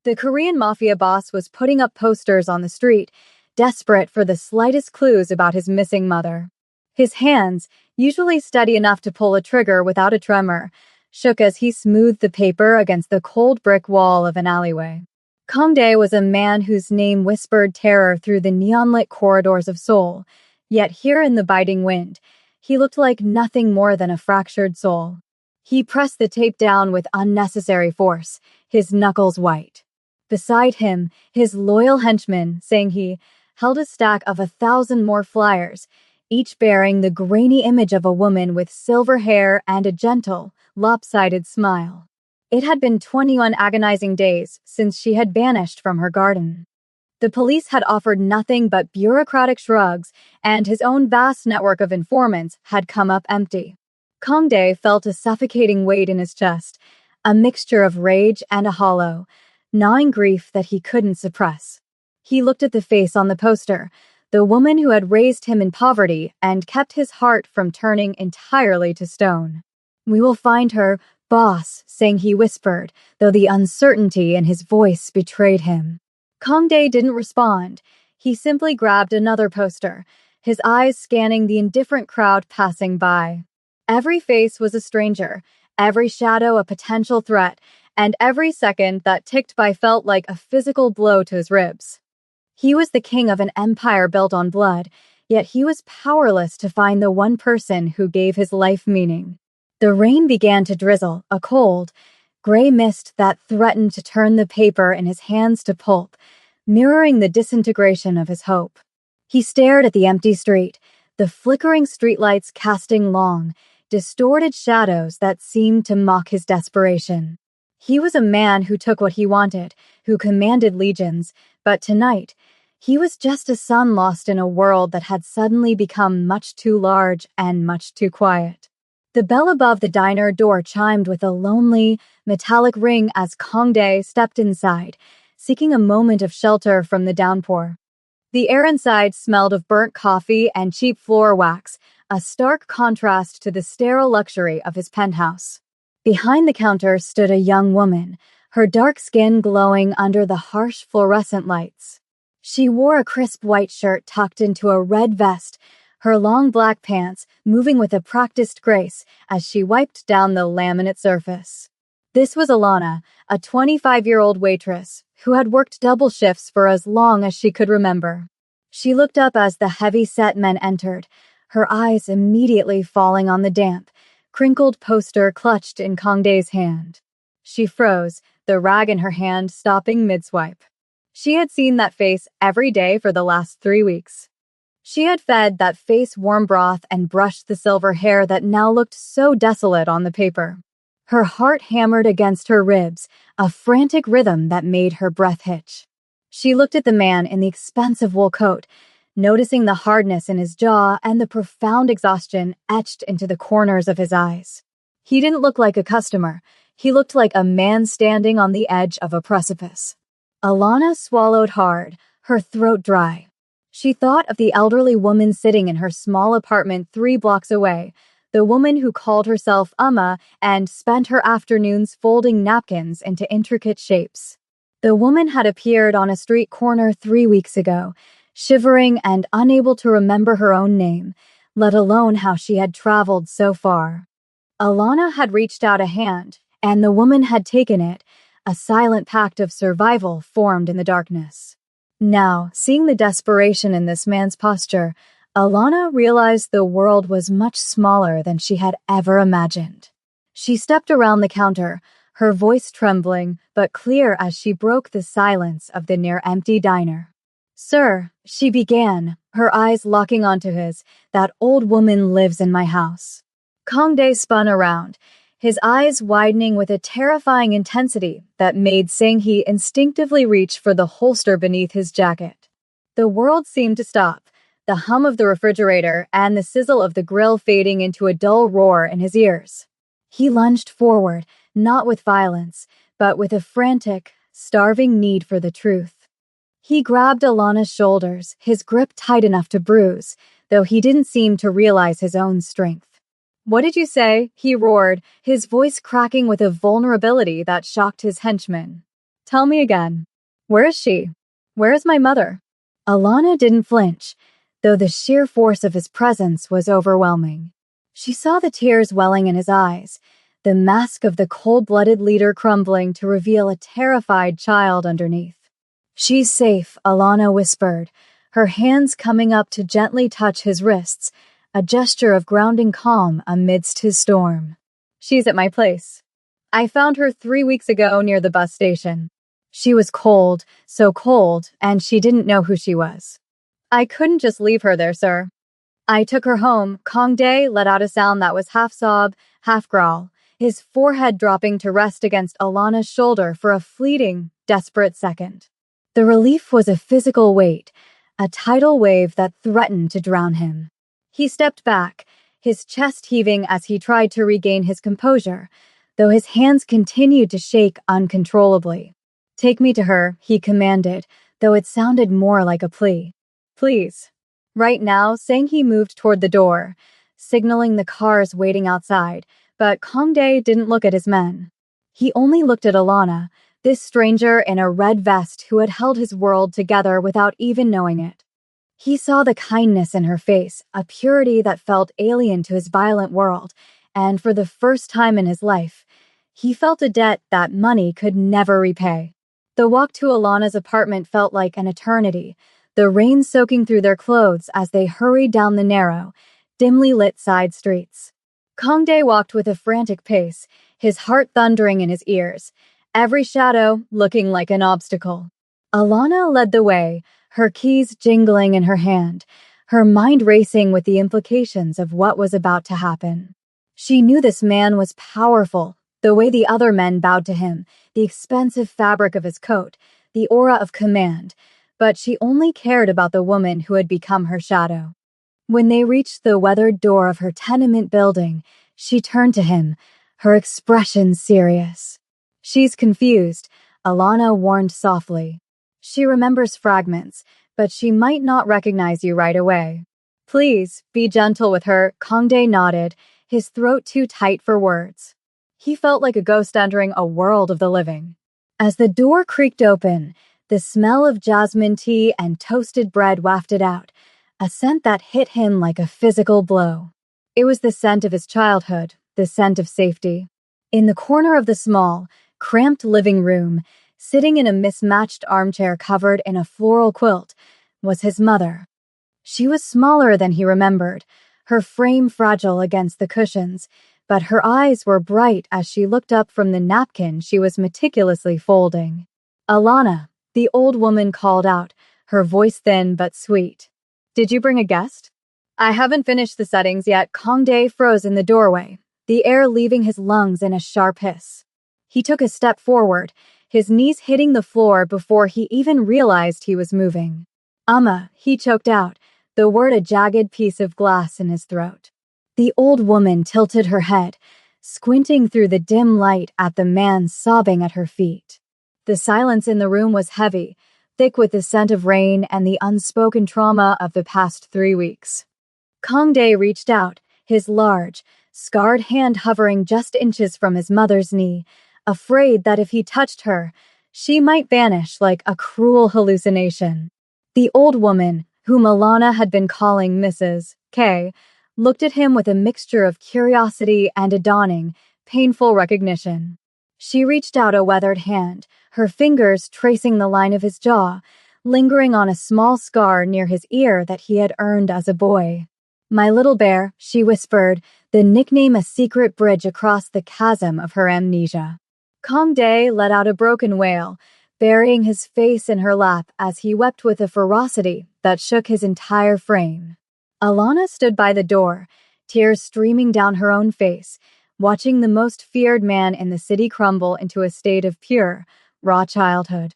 The Korean mafia boss was putting up posters on the street, desperate for the slightest clues about his missing mother. His hands, usually steady enough to pull a trigger without a tremor, shook as he smoothed the paper against the cold brick wall of an alleyway. Kang Dae was a man whose name whispered terror through the neon-lit corridors of Seoul, yet here in the biting wind, he looked like nothing more than a fractured soul. He pressed the tape down with unnecessary force, his knuckles white. Beside him, his loyal henchman, Sang-hee, held a stack of 1,000 more flyers, each bearing the grainy image of a woman with silver hair and a gentle, lopsided smile. It had been 21 agonizing days since she had vanished from her garden. The police had offered nothing but bureaucratic shrugs, and his own vast network of informants had come up empty. Kang Dae felt a suffocating weight in his chest, a mixture of rage and a hollow, gnawing grief that he couldn't suppress. He looked at the face on the poster, the woman who had raised him in poverty and kept his heart from turning entirely to stone. "We will find her, boss," Sang-hee whispered, though the uncertainty in his voice betrayed him. Kang Dae didn't respond. He simply grabbed another poster, his eyes scanning the indifferent crowd passing by. Every face was a stranger, every shadow a potential threat, and every second that ticked by felt like a physical blow to his ribs. He was the king of an empire built on blood, yet he was powerless to find the one person who gave his life meaning. The rain began to drizzle, a cold, gray mist that threatened to turn the paper in his hands to pulp, mirroring the disintegration of his hope. He stared at the empty street, the flickering streetlights casting long, distorted shadows that seemed to mock his desperation. He was a man who took what he wanted, who commanded legions, but tonight, he was just a son lost in a world that had suddenly become much too large and much too quiet. The bell above the diner door chimed with a lonely, metallic ring as Kang Dae stepped inside, seeking a moment of shelter from the downpour. The air inside smelled of burnt coffee and cheap floor wax, a stark contrast to the sterile luxury of his penthouse. Behind the counter stood a young woman, her dark skin glowing under the harsh fluorescent lights. She wore a crisp white shirt tucked into a red vest, her long black pants moving with a practiced grace as she wiped down the laminate surface. This was Alana, a 25-year-old waitress who had worked double shifts for as long as she could remember. She looked up as the heavy-set men entered, her eyes immediately falling on the damp, crinkled poster clutched in Kang Dae's hand. She froze, the rag in her hand stopping mid-swipe. She had seen that face every day for the last 3 weeks. She had fed that face warm broth and brushed the silver hair that now looked so desolate on the paper. Her heart hammered against her ribs, a frantic rhythm that made her breath hitch. She looked at the man in the expensive wool coat, noticing the hardness in his jaw and the profound exhaustion etched into the corners of his eyes. He didn't look like a customer. He looked like a man standing on the edge of a precipice. Alana swallowed hard, her throat dry. She thought of the elderly woman sitting in her small apartment 3 blocks away, the woman who called herself Amma and spent her afternoons folding napkins into intricate shapes. The woman had appeared on a street corner 3 weeks ago, shivering and unable to remember her own name, let alone how she had traveled so far. Alana had reached out a hand, and the woman had taken it, a silent pact of survival formed in the darkness. Now, seeing the desperation in this man's posture, Alana realized the world was much smaller than she had ever imagined. She stepped around the counter, her voice trembling but clear as she broke the silence of the near-empty diner. "Sir," she began, her eyes locking onto his, "that old woman lives in my house." Kang Dae spun around, his eyes widening with a terrifying intensity that made Sang-hee instinctively reach for the holster beneath his jacket. The world seemed to stop, the hum of the refrigerator and the sizzle of the grill fading into a dull roar in his ears. He lunged forward, not with violence, but with a frantic, starving need for the truth. He grabbed Alana's shoulders, his grip tight enough to bruise, though he didn't seem to realize his own strength. "What did you say?" he roared, his voice cracking with a vulnerability that shocked his henchmen. Tell me again. Where is she? Where is my mother? Alana didn't flinch, though the sheer force of his presence was overwhelming. She saw the tears welling in his eyes, the mask of the cold-blooded leader crumbling to reveal a terrified child underneath. She's safe, Alana whispered, her hands coming up to gently touch his wrists, a gesture of grounding calm amidst his storm. She's at my place. I found her 3 weeks ago near the bus station. She was cold, so cold, and she didn't know who she was. I couldn't just leave her there, sir. I took her home. Kong Dae let out a sound that was half sob, half growl, his forehead dropping to rest against Alana's shoulder for a fleeting, desperate second. The relief was a physical weight, a tidal wave that threatened to drown him. He stepped back, his chest heaving as he tried to regain his composure, though his hands continued to shake uncontrollably. Take me to her, he commanded, though it sounded more like a plea. Please. Right now, Sang-hee moved toward the door, signaling the cars waiting outside, but Kong Dae didn't look at his men. He only looked at Alana, this stranger in a red vest who had held his world together without even knowing it. He saw the kindness in her face, a purity that felt alien to his violent world, and for the first time in his life, he felt a debt that money could never repay. The walk to Alana's apartment felt like an eternity, the rain soaking through their clothes as they hurried down the narrow, dimly lit side streets. Kong Dae walked with a frantic pace, his heart thundering in his ears, every shadow looking like an obstacle. Alana led the way, her keys jingling in her hand, her mind racing with the implications of what was about to happen. She knew this man was powerful, the way the other men bowed to him, the expensive fabric of his coat, the aura of command, but she only cared about the woman who had become her shadow. When they reached the weathered door of her tenement building, she turned to him, her expression serious. She's confused, Alana warned softly. She remembers fragments, but she might not recognize you right away. Please, be gentle with her, Kong Dae nodded, his throat too tight for words. He felt like a ghost entering a world of the living. As the door creaked open, the smell of jasmine tea and toasted bread wafted out, a scent that hit him like a physical blow. It was the scent of his childhood, the scent of safety. In the corner of the small, cramped living room, sitting in a mismatched armchair covered in a floral quilt, was his mother. She was smaller than he remembered, her frame fragile against the cushions, but her eyes were bright as she looked up from the napkin she was meticulously folding. Alana, the old woman called out, her voice thin but sweet. Did you bring a guest? I haven't finished the settings yet. Kong Dae froze in the doorway, the air leaving his lungs in a sharp hiss. He took a step forward, his knees hitting the floor before he even realized he was moving. He choked out, the word a jagged piece of glass in his throat. The old woman tilted her head, squinting through the dim light at the man sobbing at her feet. The silence in the room was heavy, thick with the scent of rain and the unspoken trauma of the past 3 weeks. Kong Dae reached out, his large, scarred hand hovering just inches from his mother's knee, afraid that if he touched her, she might vanish like a cruel hallucination. The old woman, whom Alana had been calling Mrs. K, looked at him with a mixture of curiosity and a dawning, painful recognition. She reached out a weathered hand, her fingers tracing the line of his jaw, lingering on a small scar near his ear that he had earned as a boy. My little bear, she whispered, the nickname a secret bridge across the chasm of her amnesia. Kong Dae let out a broken wail, burying his face in her lap as he wept with a ferocity that shook his entire frame. Alana stood by the door, tears streaming down her own face, watching the most feared man in the city crumble into a state of pure, raw childhood.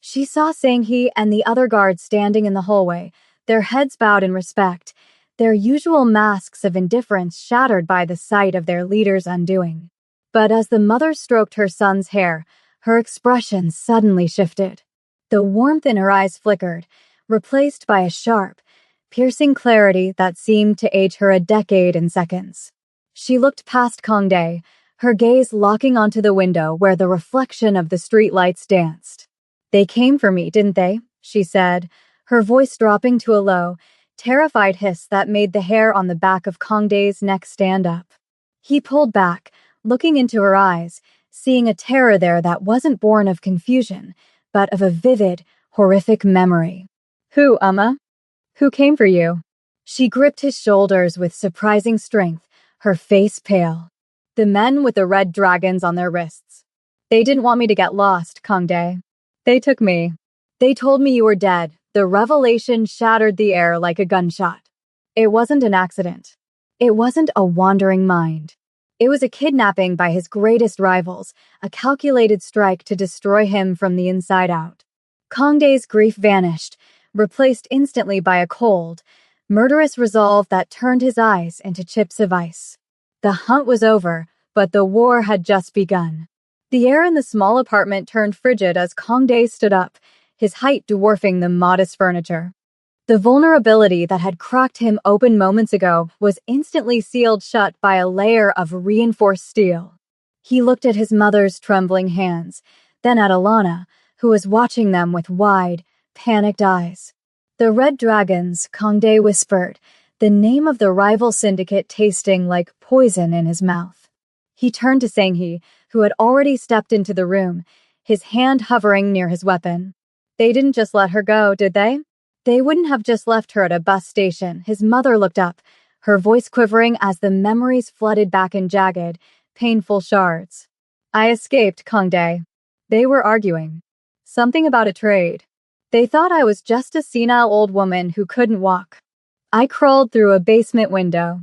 She saw Sang-hee and the other guards standing in the hallway, their heads bowed in respect, their usual masks of indifference shattered by the sight of their leader's undoing. But as the mother stroked her son's hair, her expression suddenly shifted. The warmth in her eyes flickered, replaced by a sharp, piercing clarity that seemed to age her a decade in seconds. She looked past Kong Dae, her gaze locking onto the window where the reflection of the streetlights danced. "They came for me, didn't they?" she said, her voice dropping to a low, terrified hiss that made the hair on the back of Kangdae's neck stand up. He pulled back, looking into her eyes, seeing a terror there that wasn't born of confusion, but of a vivid, horrific memory. "Who, Amma? Who came for you?" She gripped his shoulders with surprising strength, her face pale. "The men with the red dragons on their wrists. They didn't want me to get lost, Kangdae. They took me. They told me you were dead." The revelation shattered the air like a gunshot. It wasn't an accident. It wasn't a wandering mind. It was a kidnapping by his greatest rivals, a calculated strike to destroy him from the inside out. Kangdae's grief vanished, replaced instantly by a cold, murderous resolve that turned his eyes into chips of ice. The hunt was over, but the war had just begun. The air in the small apartment turned frigid as Kangdae stood up, his height dwarfing the modest furniture. The vulnerability that had cracked him open moments ago was instantly sealed shut by a layer of reinforced steel. He looked at his mother's trembling hands, then at Alana, who was watching them with wide, panicked eyes. "The Red Dragons," Kangdae whispered, the name of the rival syndicate tasting like poison in his mouth. He turned to Sanghi, who had already stepped into the room, his hand hovering near his weapon. "They didn't just let her go, did they?" "They wouldn't have just left her at a bus station." His mother looked up, her voice quivering as the memories flooded back in jagged, painful shards. "I escaped, Kangdae. They were arguing. Something about a trade. They thought I was just a senile old woman who couldn't walk. I crawled through a basement window.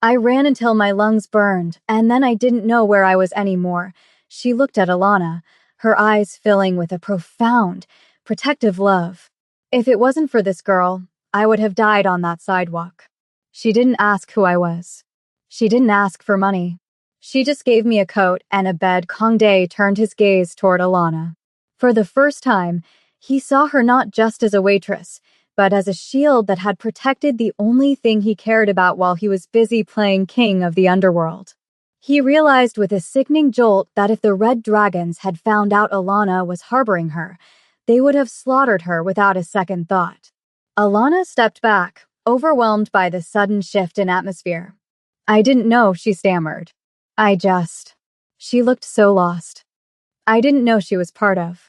I ran until my lungs burned, and then I didn't know where I was anymore." She looked at Alana, her eyes filling with a profound, protective love. "If it wasn't for this girl, I would have died on that sidewalk. She didn't ask who I was. She didn't ask for money. She just gave me a coat and a bed." Kangdae turned his gaze toward Alana. For the first time, he saw her not just as a waitress, but as a shield that had protected the only thing he cared about while he was busy playing king of the underworld. He realized with a sickening jolt that if the Red Dragons had found out Alana was harboring her, they would have slaughtered her without a second thought. Alana stepped back, overwhelmed by the sudden shift in atmosphere. "I didn't know," she stammered. She looked so lost. "I didn't know she was part of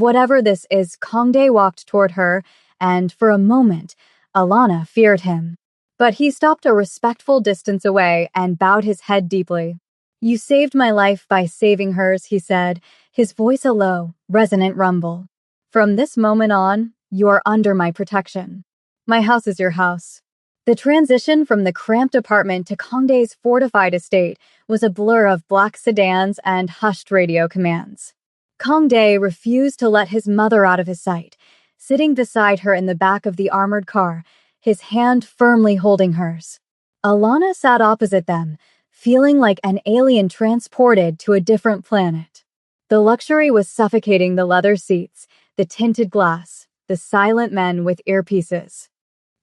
whatever this is." Kangdae walked toward her, and for a moment, Alana feared him. But he stopped a respectful distance away and bowed his head deeply. "You saved my life by saving hers," he said, his voice a low, resonant rumble. "From this moment on, you are under my protection. My house is your house." The transition from the cramped apartment to Kangdae's fortified estate was a blur of black sedans and hushed radio commands. Kangdae refused to let his mother out of his sight, sitting beside her in the back of the armored car, his hand firmly holding hers. Alana sat opposite them, feeling like an alien transported to a different planet. The luxury was suffocating: the leather seats, the tinted glass, the silent men with earpieces.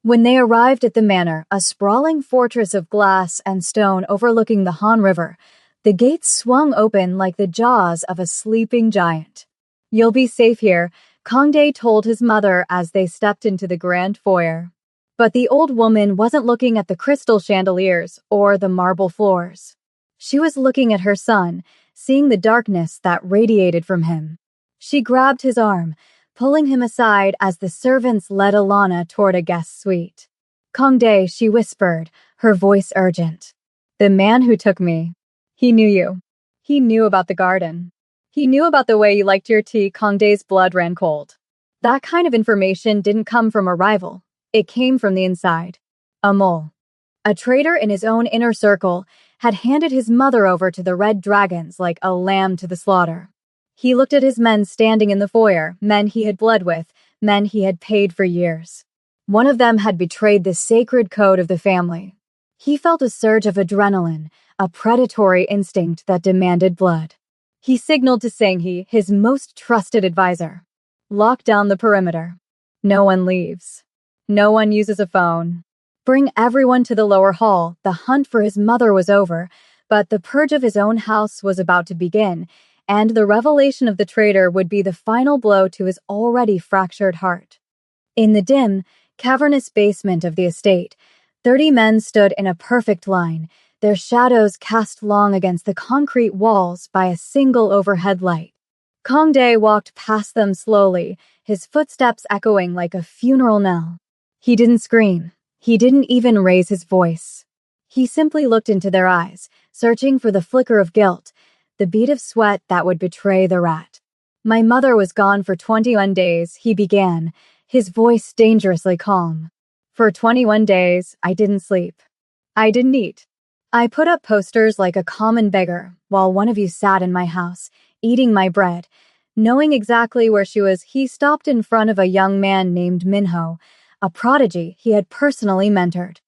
When they arrived at the manor, a sprawling fortress of glass and stone overlooking the Han River, the gates swung open like the jaws of a sleeping giant. "You'll be safe here," Kangdae told his mother as they stepped into the grand foyer. But the old woman wasn't looking at the crystal chandeliers or the marble floors. She was looking at her son, seeing the darkness that radiated from him. She grabbed his arm, pulling him aside as the servants led Alana toward a guest suite. "Kangdae," she whispered, her voice urgent. "The man who took me, he knew you. He knew about the garden. He knew about the way you liked your tea." Kangdae's blood ran cold. That kind of information didn't come from a rival. It came from the inside. A mole, a traitor in his own inner circle, had handed his mother over to the Red Dragons like a lamb to the slaughter. He looked at his men standing in the foyer, men he had bled with, men he had paid for years. One of them had betrayed the sacred code of the family. He felt a surge of adrenaline, a predatory instinct that demanded blood. He signaled to Sanghi, his most trusted advisor. "Lock down the perimeter. No one leaves. No one uses a phone. Bring everyone to the lower hall." The hunt for his mother was over, But the purge of his own house was about to begin, and the revelation of the traitor would be the final blow to his already fractured heart. In the dim, cavernous basement of the estate, 30 men stood in a perfect line, their shadows cast long against the concrete walls by a single overhead light. Kong Dae walked past them slowly, his footsteps echoing like a funeral knell. He didn't scream. He didn't even raise his voice. He simply looked into their eyes, searching for the flicker of guilt, the bead of sweat that would betray the rat. My mother was gone for 21 days, he began, his voice dangerously calm. For 21 days, I didn't sleep. I didn't eat. I put up posters like a common beggar while one of you sat in my house, eating my bread. Knowing exactly where she was, he stopped in front of a young man named Minho, a prodigy he had personally mentored.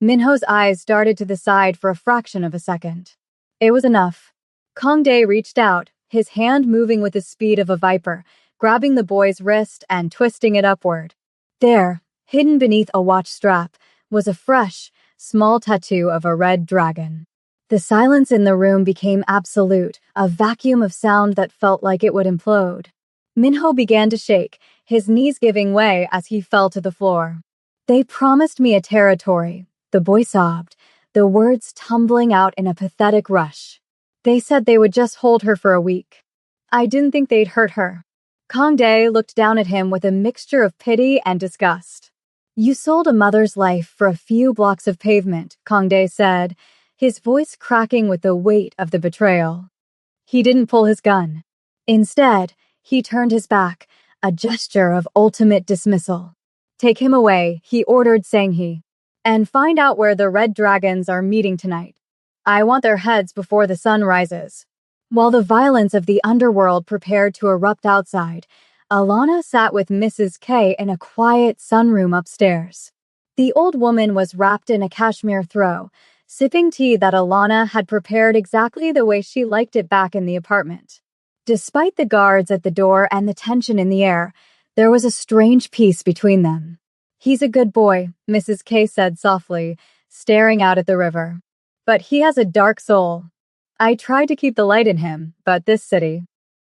Minho's eyes darted to the side for a fraction of a second. It was enough. Kong Dae reached out, his hand moving with the speed of a viper, grabbing the boy's wrist and twisting it upward. There, hidden beneath a watch strap, was a fresh, small tattoo of a red dragon. The silence in the room became absolute, a vacuum of sound that felt like it would implode. Minho began to shake, his knees giving way as he fell to the floor. They promised me a territory, the boy sobbed, the words tumbling out in a pathetic rush. They said they would just hold her for a week. I didn't think they'd hurt her. Kong Dae looked down at him with a mixture of pity and disgust. You sold a mother's life for a few blocks of pavement, Kong Dae said, his voice cracking with the weight of the betrayal. He didn't pull his gun. Instead, he turned his back, a gesture of ultimate dismissal. Take him away, he ordered Sanghi, and find out where the red dragons are meeting tonight. I want their heads before the sun rises. While the violence of the underworld prepared to erupt outside, Alana sat with Mrs. K in a quiet sunroom upstairs. The old woman was wrapped in a cashmere throw, sipping tea that Alana had prepared exactly the way she liked it back in the apartment. Despite the guards at the door and the tension in the air, there was a strange peace between them. He's a good boy, Mrs. K said softly, staring out at the river. But he has a dark soul. I tried to keep the light in him, but this city,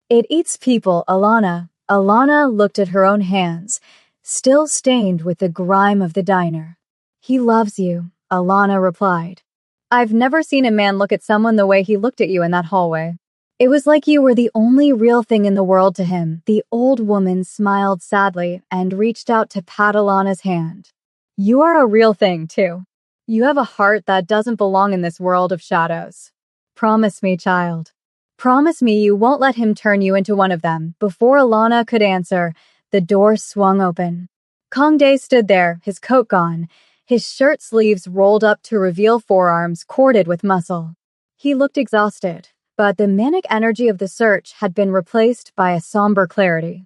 it eats people, Alana. Alana looked at her own hands, still stained with the grime of the diner. He loves you, Alana replied. I've never seen a man look at someone the way he looked at you in that hallway. It was like you were the only real thing in the world to him. The old woman smiled sadly and reached out to pat Alana's hand. You are a real thing, too. You have a heart that doesn't belong in this world of shadows. Promise me, child. Promise me you won't let him turn you into one of them. Before Alana could answer, the door swung open. Kong Dae stood there, his coat gone, his shirt sleeves rolled up to reveal forearms corded with muscle. He looked exhausted, but the manic energy of the search had been replaced by a somber clarity.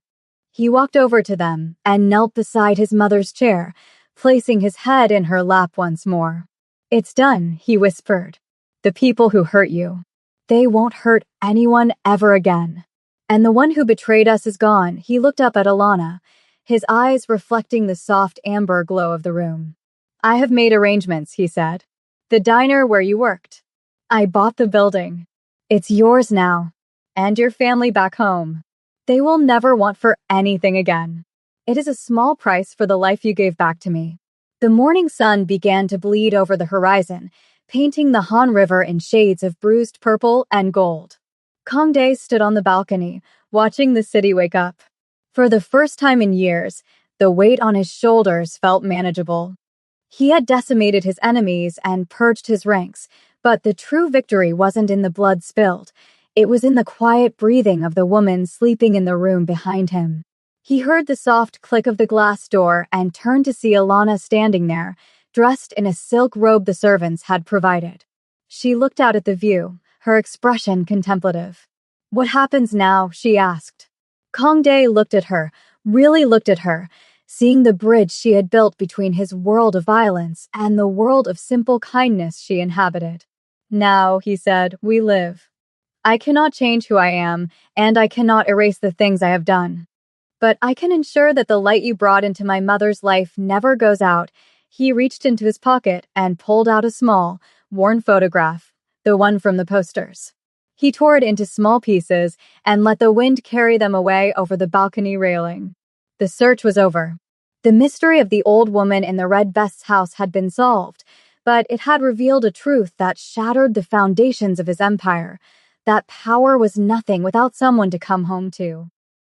He walked over to them and knelt beside his mother's chair, placing his head in her lap once more. It's done, he whispered. The people who hurt you, they won't hurt anyone ever again. And the one who betrayed us is gone. He looked up at Alana, his eyes reflecting the soft amber glow of the room. I have made arrangements, he said. The diner where you worked. I bought the building. It's yours now. And your family back home. They will never want for anything again. It is a small price for the life you gave back to me. The morning sun began to bleed over the horizon, painting the Han River in shades of bruised purple and gold. Kong Dae stood on the balcony, watching the city wake up. For the first time in years, the weight on his shoulders felt manageable. He had decimated his enemies and purged his ranks, but the true victory wasn't in the blood spilled. It was in the quiet breathing of the woman sleeping in the room behind him. He heard the soft click of the glass door and turned to see Alana standing there, dressed in a silk robe the servants had provided. She looked out at the view, her expression contemplative. What happens now? She asked. Kong Dae looked at her, really looked at her, seeing the bridge she had built between his world of violence and the world of simple kindness she inhabited. Now, he said, we live. I cannot change who I am, and I cannot erase the things I have done. But I can ensure that the light you brought into my mother's life never goes out. He reached into his pocket and pulled out a small, worn photograph, the one from the posters. He tore it into small pieces and let the wind carry them away over the balcony railing. The search was over. The mystery of the old woman in the red vest's house had been solved, but it had revealed a truth that shattered the foundations of his empire, that power was nothing without someone to come home to.